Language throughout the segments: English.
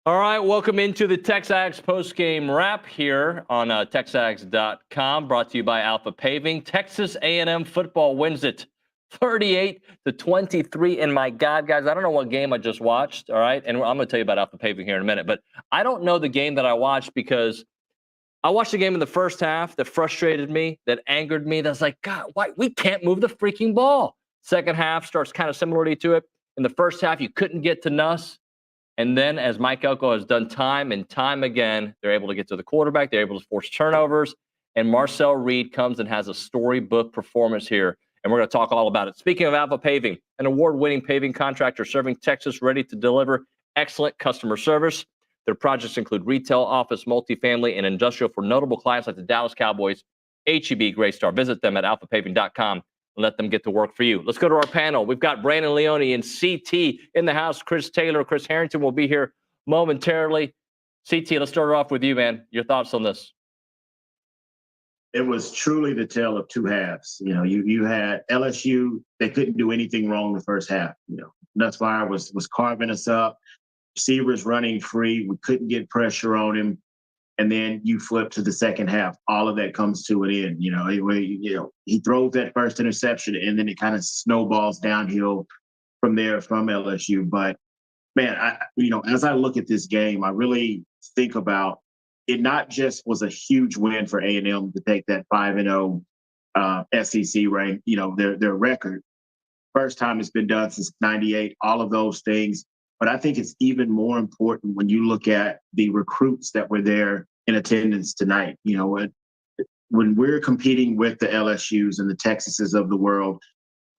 All right, welcome into the TexAgs postgame wrap here on TexAgs.com, brought to you by Alpha Paving. Texas A&M football wins it 38-23. And my God, guys, I don't know what game I just watched, all right? And I'm going to tell you about Alpha Paving here in a minute. But I don't know the game that I watched because I watched the game in the first half that frustrated me, that angered me. That's like, God, why? We can't move the freaking ball. Second half starts kind of similarly to it. In the first half, you couldn't get to Nuss. And then, as Mike Elko has done time and time again, they're able to get to the quarterback. They're able to force turnovers. And Marcel Reed comes and has a storybook performance here. And we're going to talk all about it. Speaking of Alpha Paving, an award-winning paving contractor serving Texas, ready to deliver excellent customer service. Their projects include retail, office, multifamily, and industrial for notable clients like the Dallas Cowboys, H-E-B, Greystar. Visit them at alphapaving.com. And let them get to work for you. Let's go to our panel. We've got Brandon Leone and CT in the house. Taylor, Chris Harrington will be here momentarily. CT, let's start off with you, man. Your thoughts on this? It was truly the tale of two halves. You know, you had LSU, they couldn't do anything wrong in the first half. You know, Nussmeier was carving us up. Receivers running free. We couldn't get pressure on him. And then you flip to the second half. All of that comes to an end. He throws that first interception, and then it kind of snowballs downhill from there from LSU. But man, as I look at this game, I really think about it. Not just was a huge win for A&M to take that 5-0 SEC rank. Their record. First time it's been done since '98. All of those things. But I think it's even more important when you look at the recruits that were there in attendance tonight. When we're competing with the LSUs and the Texases of the world,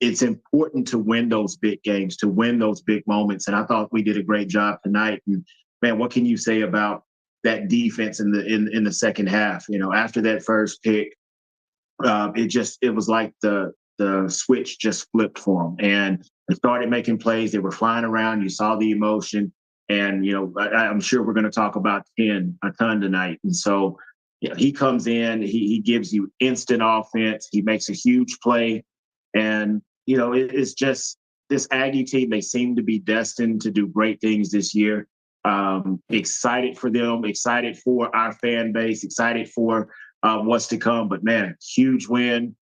it's important to win those big games, to win those big moments. And I thought we did a great job tonight. And man, what can you say about that defense in the second half? After that first pick, it was like the switch just flipped for them. And they started making plays. They were flying around. You saw the emotion. And, I'm sure we're going to talk about 10 a ton tonight. And so he comes in, he gives you instant offense. He makes a huge play. And, it's just this Aggie team, they seem to be destined to do great things this year. Excited for them, excited for our fan base, excited for what's to come. But, man, huge win.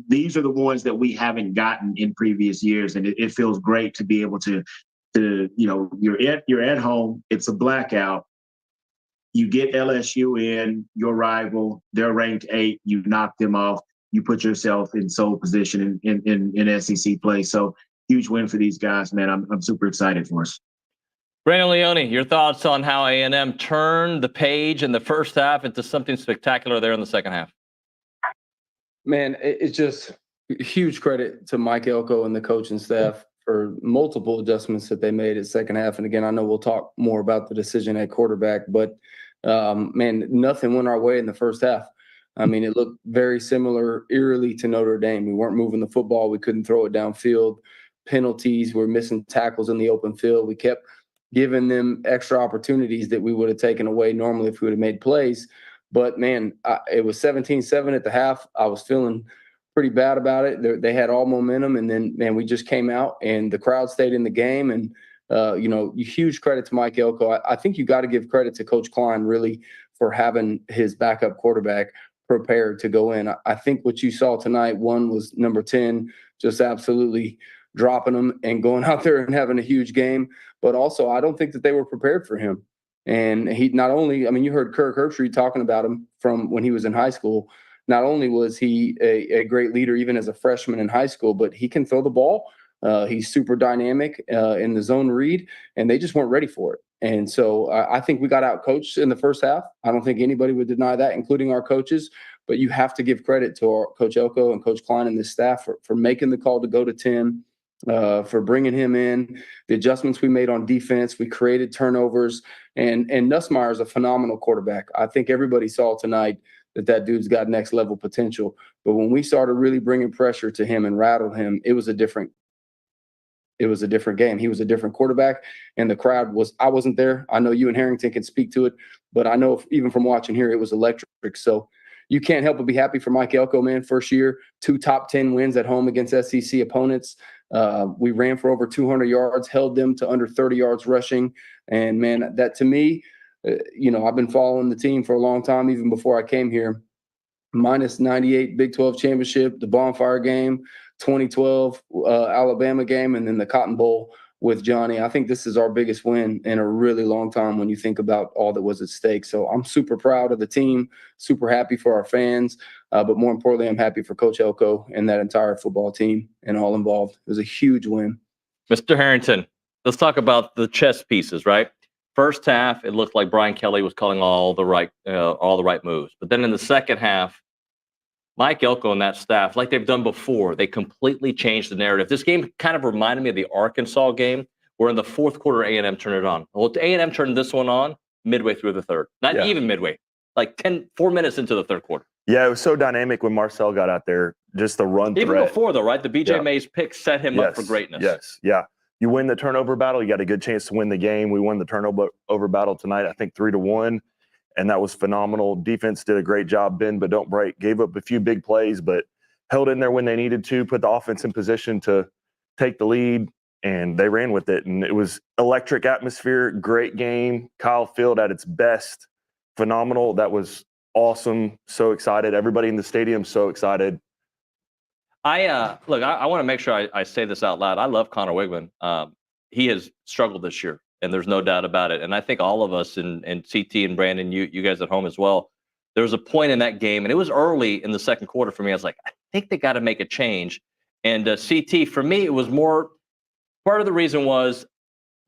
These are the ones that we haven't gotten in previous years, and it feels great to be able to you're at home. It's a blackout. You get LSU in, your rival. They're ranked 8. You knock them off. You put yourself in sole position in SEC play. So huge win for these guys, man. I'm super excited for us. Brandon Leone, your thoughts on how A&M turned the page in the first half into something spectacular there in the second half? Man, it's just huge credit to Mike Elko and the coaching staff for multiple adjustments that they made in second half. And again, I know we'll talk more about the decision at quarterback, but man, nothing went our way in the first half. I mean, it looked very similar, eerily to Notre Dame. We weren't moving the football. We couldn't throw it downfield. Penalties, we're missing tackles in the open field. We kept giving them extra opportunities that we would have taken away normally if we would have made plays. But, man, it was 17-7 at the half. I was feeling pretty bad about it. They had all momentum, and then, man, we just came out, and the crowd stayed in the game. And, huge credit to Mike Elko. I think you got to give credit to Coach Klein, really, for having his backup quarterback prepared to go in. I think what you saw tonight, one was number 10, just absolutely dropping them and going out there and having a huge game. But also, I don't think that they were prepared for him. And he not only, you heard Kirk Herbstreit talking about him from when he was in high school. Not only was he a great leader even as a freshman in high school, but he can throw the ball. He's super dynamic in the zone read, and they just weren't ready for it. And so I think we got out coached in the first half. I don't think anybody would deny that, including our coaches. But you have to give credit to our Coach Elko and Coach Klein and this staff for making the call to go to 10. For bringing him in, the adjustments we made on defense, we created turnovers, and Nussmeier is a phenomenal quarterback. I think everybody saw tonight that dude's got next level potential. But when we started really bringing pressure to him and rattled him, it was a different game. He was a different quarterback, and the crowd was. I wasn't there. I know you and Harrington can speak to it, but I know even from watching here, it was electric. So you can't help but be happy for Mike Elko, man. First year, 2 top 10 wins at home against SEC opponents. We ran for over 200 yards, held them to under 30 yards rushing. And, man, that to me, I've been following the team for a long time, even before I came here. Minus 98 Big 12 championship, the Bonfire game, 2012 Alabama game, and then the Cotton Bowl with Johnny. I think this is our biggest win in a really long time when you think about all that was at stake. So I'm super proud of the team, super happy for our fans, but more importantly, I'm happy for Coach Elko and that entire football team and all involved. It was a huge win. Mr. Harrington, let's talk about the chess pieces, right? First half, it looked like Brian Kelly was calling all the right moves. But then in the second half, Mike Elko and that staff, like they've done before, they completely changed the narrative. This game kind of reminded me of the Arkansas game, where in the fourth quarter, A&M turned it on. Well, A&M turned this one on midway through the third. Not even midway, like 4 minutes into the third quarter. Yeah, it was so dynamic when Marcel got out there, just the run Even threat. before, though, right? The B.J. Mays pick set him up for greatness. Yes, yeah. You win the turnover battle, you got a good chance to win the game. We won the turnover battle tonight, I think 3-1, and that was phenomenal. Defense did a great job, bend but don't break. Gave up a few big plays, but held in there when they needed to, put the offense in position to take the lead, and they ran with it. And it was electric atmosphere, great game. Kyle Field at its best, phenomenal. That was awesome. So excited. Everybody in the stadium so excited. I want to make sure I say this out loud. I love Connor Wigman. He has struggled this year, and there's no doubt about it. And I think all of us and CT and Brandon, you guys at home as well, there was a point in that game, and it was early in the second quarter for me. I was like, I think they got to make a change. And CT, for me, it was more part of the reason was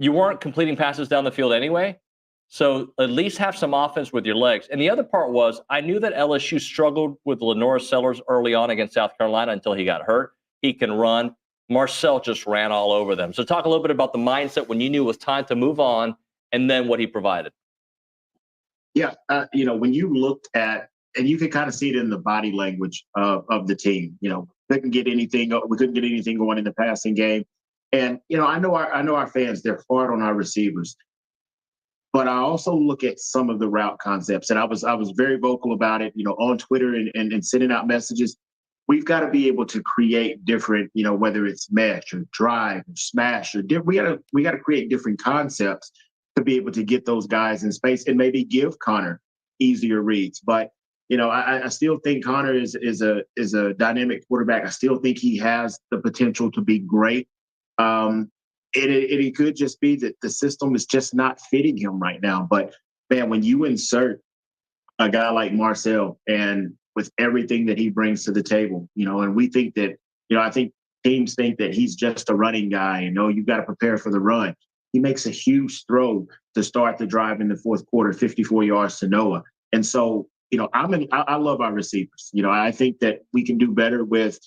you weren't completing passes down the field anyway. So at least have some offense with your legs. And the other part was I knew that LSU struggled with Lenora Sellers early on against South Carolina until he got hurt. He can run. Marcel just ran all over them. So talk a little bit about the mindset when you knew it was time to move on and then what he provided. Yeah, when you looked at, and you could kind of see it in the body language of the team, we couldn't get anything going in the passing game. And, I know our fans, they're hard on our receivers. But I also look at some of the route concepts, and I was very vocal about it, on Twitter and sending out messages. We've got to be able to create different, whether it's mesh or drive or smash or we got to create different concepts to be able to get those guys in space and maybe give Connor easier reads. But I still think Connor is a dynamic quarterback. I still think he has the potential to be great. It could just be that the system is just not fitting him right now. But, man, when you insert a guy like Marcel and with everything that he brings to the table, and we think that, I think teams think that he's just a running guy and, you've got to prepare for the run. He makes a huge throw to start the drive in the fourth quarter, 54 yards to Noah. And so, I love our receivers. I think that we can do better with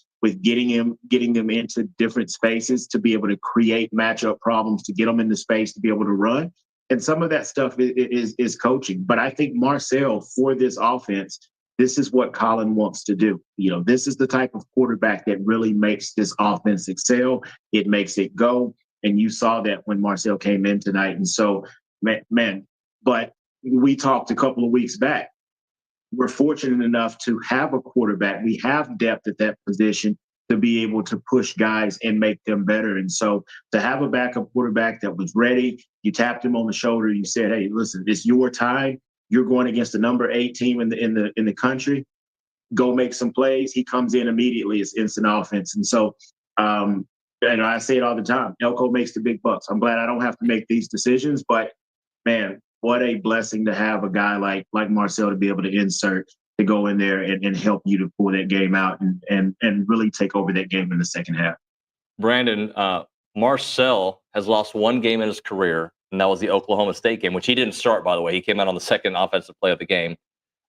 getting them into different spaces to be able to create matchup problems, to get them into space, to be able to run. And some of that stuff is coaching. But I think Marcel, for this offense, this is what Colin wants to do. This is the type of quarterback that really makes this offense excel. It makes it go. And you saw that when Marcel came in tonight. And so, man, but we talked a couple of weeks back. We're fortunate enough to have a quarterback. We have depth at that position to be able to push guys and make them better. And so to have a backup quarterback that was ready, you tapped him on the shoulder, you said, hey, listen, it's your time. You're going against the number 8 team in the country. Go make some plays. He comes in immediately. It's instant offense. And so and I say it all the time, Elko makes the big bucks. I'm glad I don't have to make these decisions, but man, what a blessing to have a guy like Marcel to be able to insert, to go in there and help you to pull that game out and really take over that game in the second half. Brandon, Marcel has lost one game in his career, and that was the Oklahoma State game, which he didn't start, by the way. He came out on the second offensive play of the game.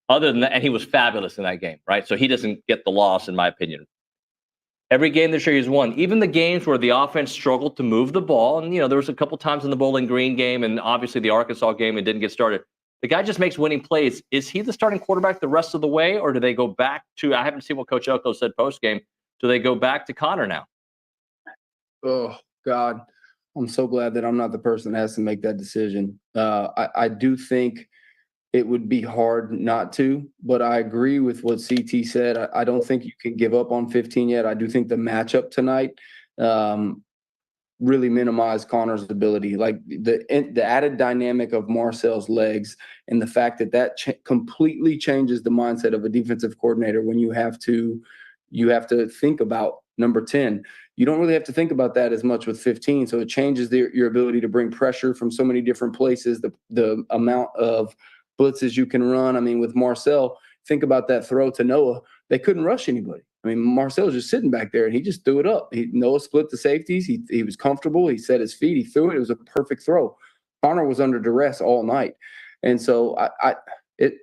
Other than that, and he was fabulous in that game, right? So he doesn't get the loss, in my opinion. Every game this year he's won, even the games where the offense struggled to move the ball. And, there was a couple times in the Bowling Green game and obviously the Arkansas game and didn't get started. The guy just makes winning plays. Is he the starting quarterback the rest of the way, or do they go back to, I haven't seen what Coach Elko said post-game, do they go back to Connor now? Oh, God. I'm so glad that I'm not the person that has to make that decision. I do think it would be hard not to, but I agree with what CT said. I don't think you can give up on 15 yet. I do think the matchup tonight really minimize Connor's ability. Like the added dynamic of Marcel's legs and the fact that completely changes the mindset of a defensive coordinator when you have to think about number 10. You don't really have to think about that as much with 15. So it changes your ability to bring pressure from so many different places, the amount of blitzes you can run. I mean, with Marcel, think about that throw to Noah. They couldn't rush anybody. I mean, Marcel was just sitting back there, and he just threw it up. Noah split the safeties. He was comfortable. He set his feet. He threw it. It was a perfect throw. Connor was under duress all night. And so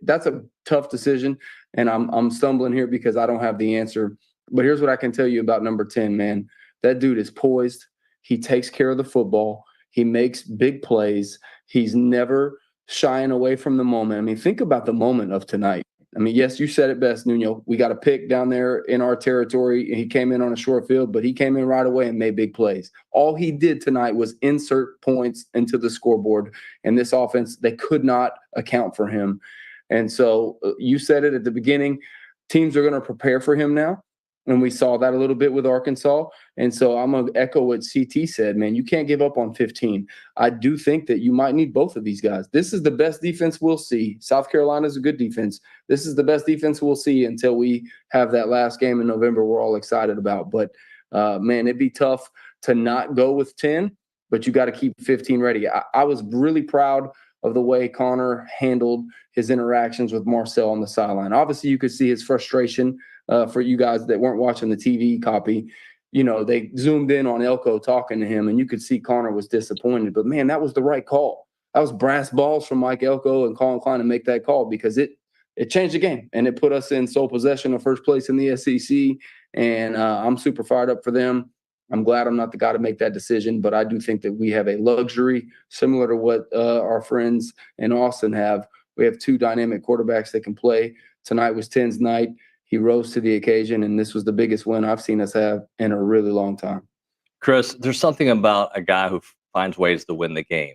that's a tough decision, and I'm stumbling here because I don't have the answer. But here's what I can tell you about number 10, man. That dude is poised. He takes care of the football. He makes big plays. He's never shying away from the moment. I mean, think about the moment of tonight. I mean, yes, you said it best, Nuño. We got a pick down there in our territory, and he came in on a short field, but he came in right away and made big plays. All he did tonight was insert points into the scoreboard, and this offense, they could not account for him. And so you said it at the beginning, teams are going to prepare for him now. And we saw that a little bit with Arkansas. And so I'm going to echo what CT said, man. You can't give up on 15. I do think that you might need both of these guys. This is the best defense we'll see. South Carolina is a good defense. This is the best defense we'll see until we have that last game in November we're all excited about. But, man, it'd be tough to not go with 10, but you got to keep 15 ready. I was really proud of the way Connor handled his interactions with Marcel on the sideline. Obviously, you could see his frustration. For you guys that weren't watching the TV copy, you know, they zoomed in on Elko talking to him, and you could see Connor was disappointed. But, man, that was the right call. That was brass balls from Mike Elko and Colin Klein to make that call because it changed the game, and it put us in sole possession of first place in the SEC, and I'm super fired up for them. I'm glad I'm not the guy to make that decision, but I do think that we have a luxury similar to what our friends in Austin have. We have two dynamic quarterbacks that can play. Tonight was 10's night. He rose to the occasion, and this was the biggest win I've seen us have in a really long time. Chris, there's something about a guy who finds ways to win the game.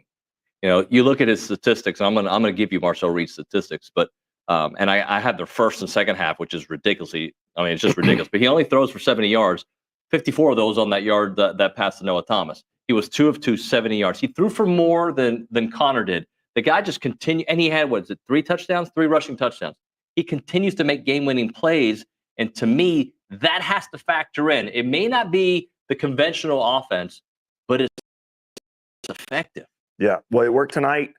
You know, you look at his statistics. And I'm gonna give you Marcel Reed's statistics, but and I had the first and second half, which is ridiculously. I mean, it's just ridiculous. But he only throws for 70 yards. 54 of those on that yard that pass to Noah Thomas. He was 2 of 2, 70 yards. He threw for more than Connor did. The guy just continued, and he had 3 touchdowns, 3 rushing touchdowns. He continues to make game-winning plays, and to me, that has to factor in. It may not be the conventional offense, but it's effective. Yeah, well, it worked tonight.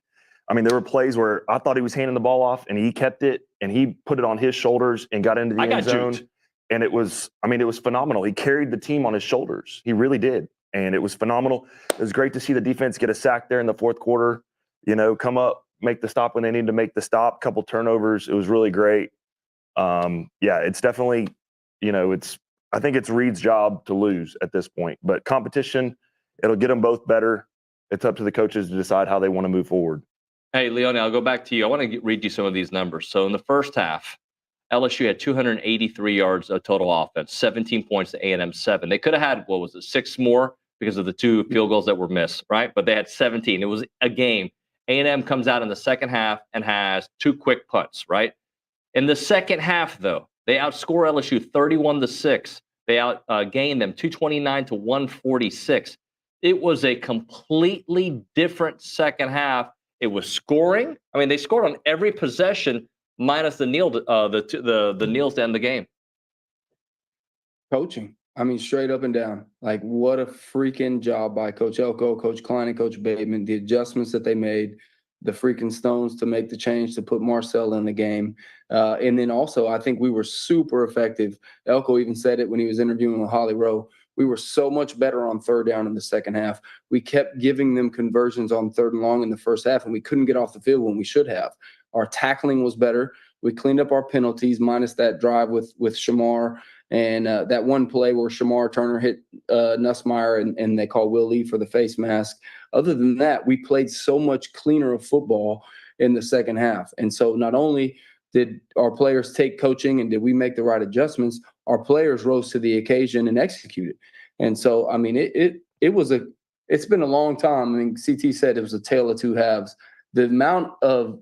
I mean, there were plays where I thought he was handing the ball off, and he kept it, and he put it on his shoulders and got into the end zone. Juked. And it was phenomenal. He carried the team on his shoulders. He really did, and it was phenomenal. It was great to see the defense get a sack there in the fourth quarter. You know, come up, make the stop when they need to make the stop. Couple turnovers. It was really great. Yeah, it's definitely, you know, I think it's Reed's job to lose at this point. But competition, it'll get them both better. It's up to the coaches to decide how they want to move forward. Hey, Leone, I'll go back to you. I want to read you some of these numbers. So in the first half, LSU had 283 yards of total offense, 17 points to A&M 7. They could have had, 6 more because of the 2 field goals that were missed, right? But they had 17. It was a game. A&M comes out in the second half and has 2 quick punts, right? In the second half, though, they outscore LSU 31-6. They outgained them 229 to 146. It was a completely different second half. It was scoring. I mean, they scored on every possession minus the kneels to end the game. Coaching. I mean, straight up and down. Like, what a freaking job by Coach Elko, Coach Klein, and Coach Bateman. The adjustments that they made, the freaking stones to make the change to put Marcel in the game. And then also, I think we were super effective. Elko even said it when he was interviewing with Holly Rowe. We were so much better on third down in the second half. We kept giving them conversions on 3rd and long in the first half, and we couldn't get off the field when we should have. Our tackling was better. We cleaned up our penalties minus that drive with Shamar and that one play where Shamar Turner hit Nussmeier and they call Will Lee for the face mask. Other than that, we played so much cleaner of football in the second half. And so not only did our players take coaching and did we make the right adjustments, our players rose to the occasion and executed. And so, I mean, it's been a long time. I mean, CT said it was a tale of 2 halves. The amount of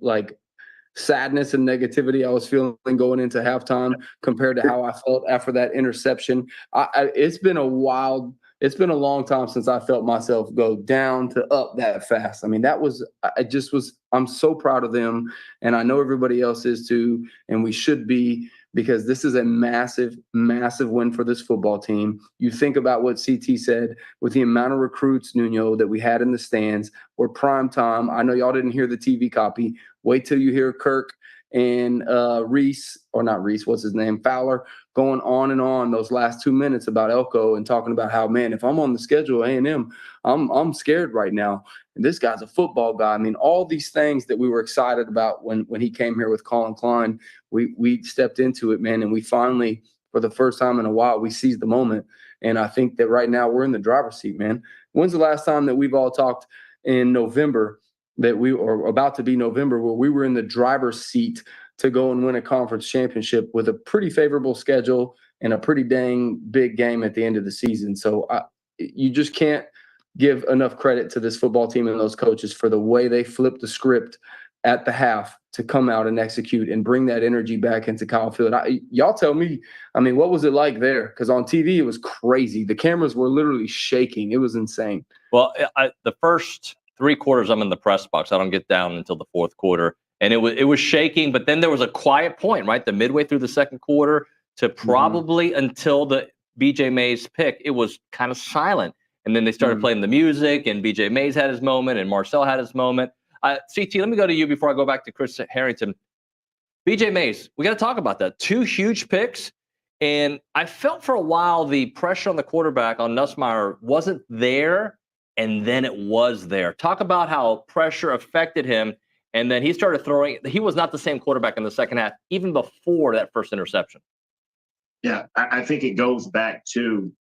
sadness and negativity I was feeling going into halftime compared to how I felt after that interception. It's been a wild it's been a long time since I felt myself go down to up that fast. I mean, I'm so proud of them, and I know everybody else is too, and we should be, because this is a massive, massive win for this football team. You think about what CT said with the amount of recruits, Nuño, that we had in the stands. We're prime time. I know y'all didn't hear the TV copy. Wait till you hear Kirk and Fowler, going on and on those last 2 minutes about Elko and talking about how, man, if I'm on the schedule at A&M, I'm scared right now. And this guy's a football guy. I mean, all these things that we were excited about when he came here with Colin Klein, we stepped into it, man, and we finally, for the first time in a while, we seized the moment. And I think that right now we're in the driver's seat, man. When's the last time that we've all talked in November that we are about to be November, where we were in the driver's seat to go and win a conference championship with a pretty favorable schedule and a pretty dang big game at the end of the season? So you just can't give enough credit to this football team and those coaches for the way they flipped the script at the half to come out and execute and bring that energy back into Kyle Field. Y'all tell me, I mean, what was it like there? Because on TV, it was crazy. The cameras were literally shaking. It was insane. Well, the first 3 quarters, I'm in the press box. I don't get down until the fourth quarter. And it was shaking, but then there was a quiet point, right? The midway through the second quarter to probably until the BJ Mays pick, it was kind of silent. And then they started playing the music, and BJ Mays had his moment, and Marcel had his moment. CT, let me go to you before I go back to Chris Harrington. BJ Mays, we got to talk about that. 2 huge picks. And I felt for a while the pressure on the quarterback on Nussmeier wasn't there, and then it was there. Talk about how pressure affected him. And then he started throwing. He was not the same quarterback in the second half, even before that first interception. Yeah, I think it goes back to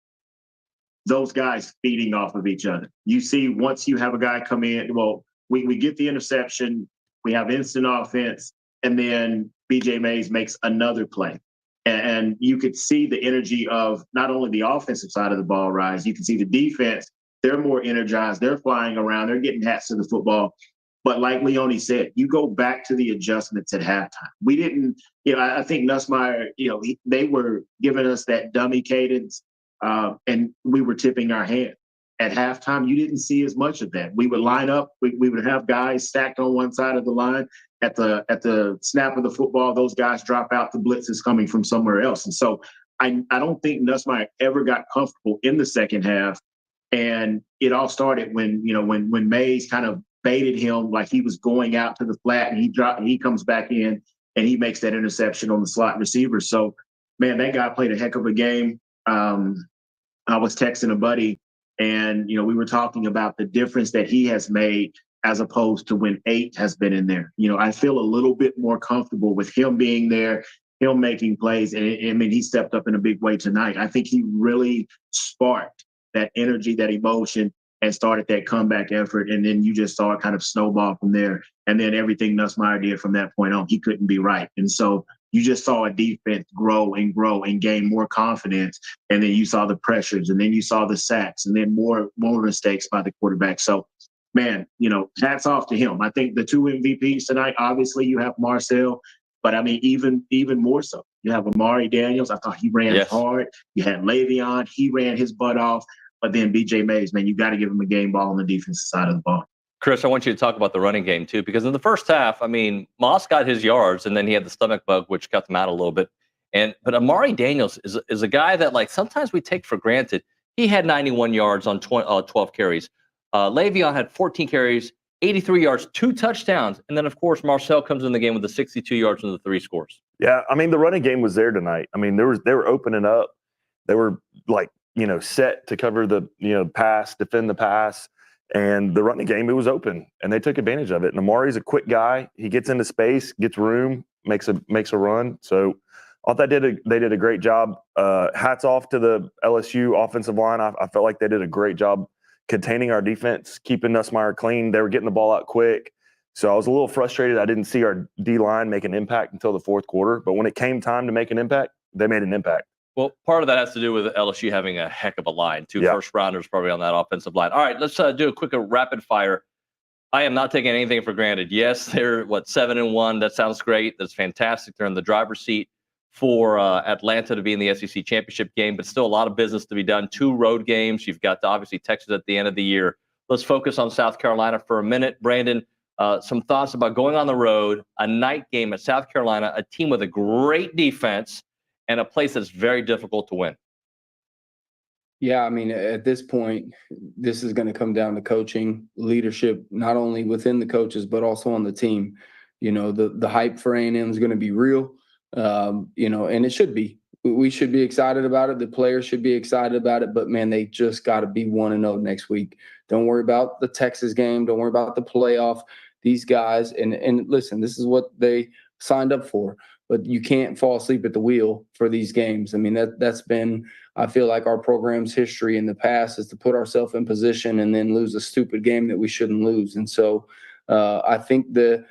those guys feeding off of each other. You see, once you have a guy come in, well, we get the interception, we have instant offense, and then BJ Mays makes another play. And you could see the energy of not only the offensive side of the ball rise, you can see the defense. They're more energized. They're flying around. They're getting hats to the football. But like Leone said, you go back to the adjustments at halftime. We didn't, I think Nussmeier, they were giving us that dummy cadence, and we were tipping our hand. At halftime, you didn't see as much of that. We would line up. We would have guys stacked on one side of the line. At the snap of the football, those guys drop out. The blitz is coming from somewhere else. And so I don't think Nussmeier ever got comfortable in the second half. And it all started when Mays kind of baited him like he was going out to the flat, and he comes back in and he makes that interception on the slot receiver. So, man, that guy played a heck of a game. I was texting a buddy, and we were talking about the difference that he has made as opposed to when 8 has been in there. I feel a little bit more comfortable with him being there, him making plays. And I mean, he stepped up in a big way tonight. I think he really sparked that energy, that emotion, and started that comeback effort. And then you just saw it kind of snowball from there. And then everything Nussmeier did from that point on, he couldn't be right. And so you just saw a defense grow and gain more confidence. And then you saw the pressures, and then you saw the sacks, and then more mistakes by the quarterback. So, man, hats off to him. I think the 2 MVPs tonight, obviously you have Marcel, but I mean, even more so, you have Amari Daniels. I thought he ran hard. You had Le'Veon. He ran his butt off. But then BJ Mays, man, you got to give him a game ball on the defensive side of the ball. Chris, I want you to talk about the running game too, because in the first half, I mean, Moss got his yards, and then he had the stomach bug, which cut him out a little bit. But Amari Daniels is a guy that, like, sometimes we take for granted. He had 91 yards on 12 carries. Le'Veon had 14 carries, 83 yards, 2 touchdowns. And then, of course, Marcel comes in the game with the 62 yards and the 3 scores. Yeah, I mean, the running game was there tonight. I mean, they were opening up. They were, like, set to cover the, pass, defend the pass. And the running game, it was open, and they took advantage of it. And Amari's a quick guy. He gets into space, gets room, makes a run. So I thought they did a great job. Hats off to the LSU offensive line. I felt like they did a great job containing our defense, keeping Nussmeier clean. They were getting the ball out quick. So I was a little frustrated. I didn't see our D-line make an impact until the fourth quarter. But when it came time to make an impact, they made an impact. Well, part of that has to do with LSU having a heck of a line. 2 first-rounders probably on that offensive line. All right, let's do a quick rapid fire. I am not taking anything for granted. Yes, they're, 7-1. That sounds great. That's fantastic. They're in the driver's seat. for Atlanta to be in the SEC championship game, but still a lot of business to be done. 2 road games. You've got obviously Texas at the end of the year. Let's focus on South Carolina for a minute. Brandon, some thoughts about going on the road, a night game at South Carolina, a team with a great defense and a place that's very difficult to win. Yeah, I mean, at this point, this is going to come down to coaching, leadership, not only within the coaches, but also on the team. You know, the hype for A&M is going to be real, you know, and it should be. We should be excited about it. The players should be excited about it. But, man, they just got to be 1-0 next week. Don't worry about the Texas game. Don't worry about the playoff. These guys, and listen, this is what they signed up for. But you can't fall asleep at the wheel for these games. I mean, that's been, I feel like, our program's history in the past, is to put ourselves in position and then lose a stupid game that we shouldn't lose. And so I think the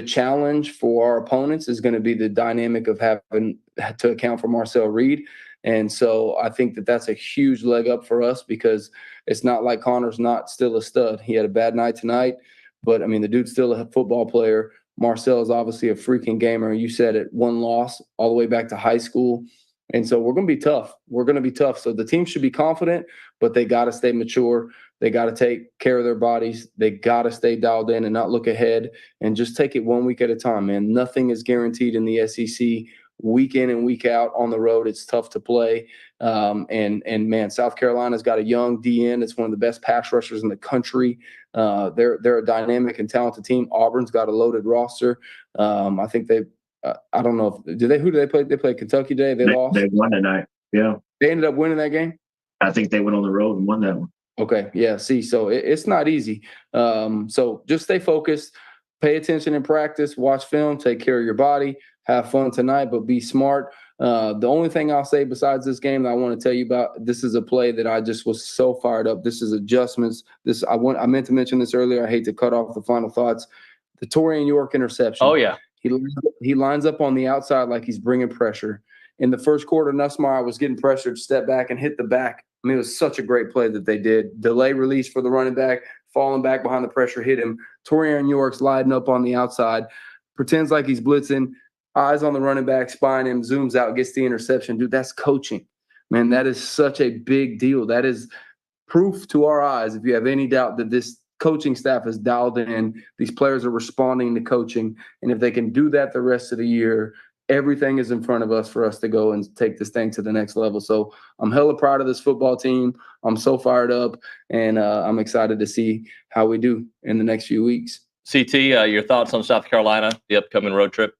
challenge for our opponents is going to be the dynamic of having to account for Marcel Reed. And so I think that's a huge leg up for us, because it's not like Connor's not still a stud. He had a bad night tonight, but, I mean, the dude's still a football player. Marcel is obviously a freaking gamer. You said it, 1 loss all the way back to high school. And so we're going to be tough. We're going to be tough. So the team should be confident, but they got to stay mature. They got to take care of their bodies. They got to stay dialed in and not look ahead, and just take it 1 week at a time, man. Nothing is guaranteed in the SEC. Week in and week out on the road, it's tough to play. And man, South Carolina's got a young DN. It's one of the best pass rushers in the country. They're a dynamic and talented team. Auburn's got a loaded roster. I think I don't know who do they play? They played Kentucky today. They lost. They won tonight. Yeah. They ended up winning that game. I think they went on the road and won that one. Okay. Yeah. See, so it's not easy. So just stay focused, pay attention in practice, watch film, take care of your body, have fun tonight, but be smart. The only thing I'll say besides this game that I want to tell you about, this is a play that I just was so fired up. This is adjustments. I meant to mention this earlier. I hate to cut off the final thoughts. The Torian York interception. Oh, yeah. He lines up on the outside like he's bringing pressure. In the first quarter, Nussmeier was getting pressured, step back and hit the back. I mean, it was such a great play that they did. Delay release for the running back, falling back behind the pressure, hit him. Torian York sliding up on the outside, pretends like he's blitzing, eyes on the running back, spying him, zooms out, gets the interception. Dude, that's coaching. Man, that is such a big deal. That is proof to our eyes, if you have any doubt, that this coaching staff is dialed in. These players are responding to coaching. And if they can do that the rest of the year, everything is in front of us for us to go and take this thing to the next level. So I'm hella proud of this football team. I'm so fired up, and I'm excited to see how we do in the next few weeks. CT, your thoughts on South Carolina, the upcoming road trip?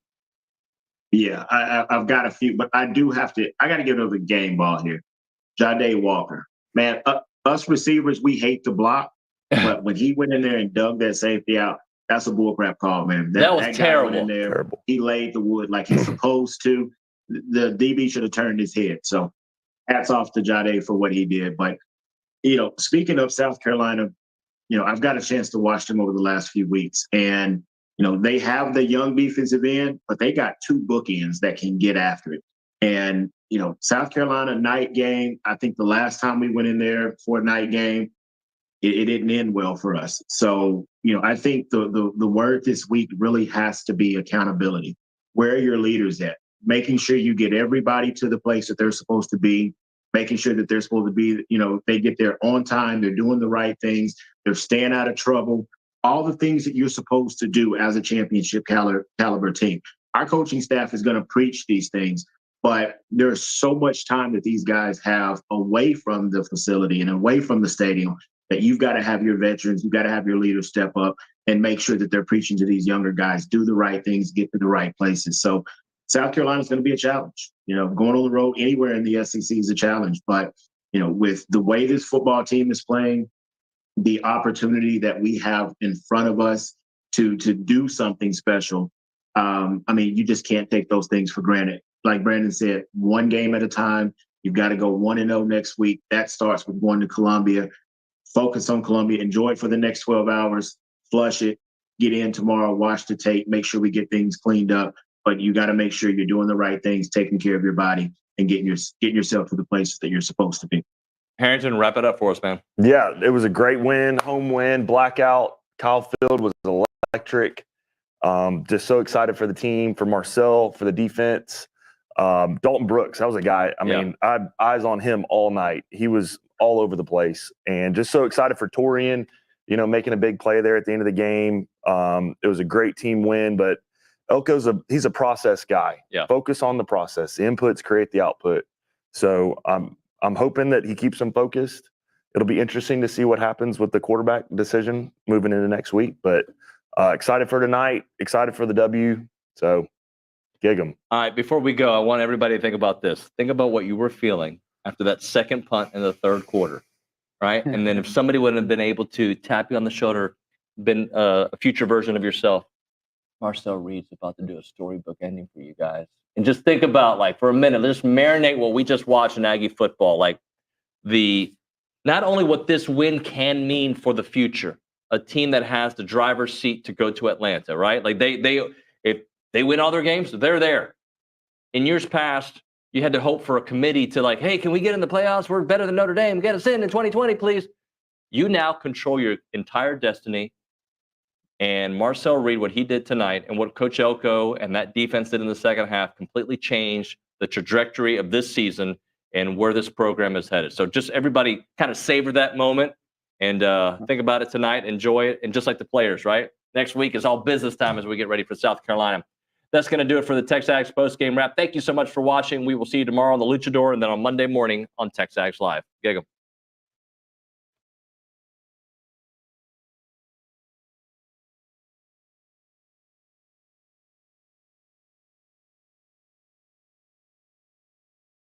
Yeah, I've got a few, but I got to give it a game ball here. Ja'Day Walker. Man, us receivers, we hate to block, but when he went in there and dug that safety out, that's a bullcrap call, man. That was terrible. Went in there, Terrible. He laid the wood like he's supposed to. The DB should have turned his head. So hats off to Ja'Day for what he did. But, speaking of South Carolina, I've got a chance to watch them over the last few weeks. And, they have the young defensive end, but they got 2 bookends that can get after it. And, South Carolina night game, I think the last time we went in there for a night game, it didn't end well for us. So, I think the word this week really has to be accountability. Where are your leaders at? Making sure you get everybody to the place that they're supposed to be, making sure that they're supposed to be, they get there on time, they're doing the right things, they're staying out of trouble, all the things that you're supposed to do as a championship caliber team. Our coaching staff is going to preach these things, but there's so much time that these guys have away from the facility and away from the stadium that you've got to have your veterans, you've got to have your leaders step up and make sure that they're preaching to these younger guys, do the right things, get to the right places. So South Carolina is going to be a challenge. Going on the road anywhere in the SEC is a challenge. But, with the way this football team is playing, the opportunity that we have in front of us to do something special, you just can't take those things for granted. Like Brandon said, 1 game at a time. You've got to go 1-0 next week. That starts with going to Columbia. Focus on Columbia, enjoy it for the next 12 hours, flush it, get in tomorrow, watch the tape, make sure we get things cleaned up. But you got to make sure you're doing the right things, taking care of your body, and getting yourself to the places that you're supposed to be. Harrington, wrap it up for us, man. Yeah, it was a great win, home win, blackout. Kyle Field was electric. Just so excited for the team, for Marcel, for the defense. Dalton Brooks, that was a guy. I Yeah. mean, I had eyes on him all night. He was all over the place, and just so excited for Torian, making a big play there at the end of the game. It was a great team win, but Elko's he's a process guy. Yeah. Focus on the process. The inputs create the output. So I'm hoping that he keeps them focused. It'll be interesting to see what happens with the quarterback decision moving into next week, but excited for tonight, excited for the W. So gig 'em. All right, before we go, I want everybody to think about this. Think about what you were feeling after that second punt in the third quarter, right? And then if somebody would have been able to tap you on the shoulder, been a future version of yourself, Marcel Reed's about to do a storybook ending for you guys. And just think about, like, for a minute, let's marinate what we just watched in Aggie football. Like, not only what this win can mean for the future, a team that has the driver's seat to go to Atlanta, right? Like, if they win all their games, they're there. In years past, you had to hope for a committee to, like, hey, can we get in the playoffs? We're better than Notre Dame. Get us in 2020, please. You now control your entire destiny. And Marcel Reed, what he did tonight and what Coach Elko and that defense did in the second half completely changed the trajectory of this season and where this program is headed. So just everybody kind of savor that moment and think about it tonight, enjoy it. And just like the players, right? Next week is all business time as we get ready for South Carolina. That's going to do it for the TexAgs post-game wrap. Thank you so much for watching. We will see you tomorrow on the Luchador and then on Monday morning on TexAgs Live. Gig 'em.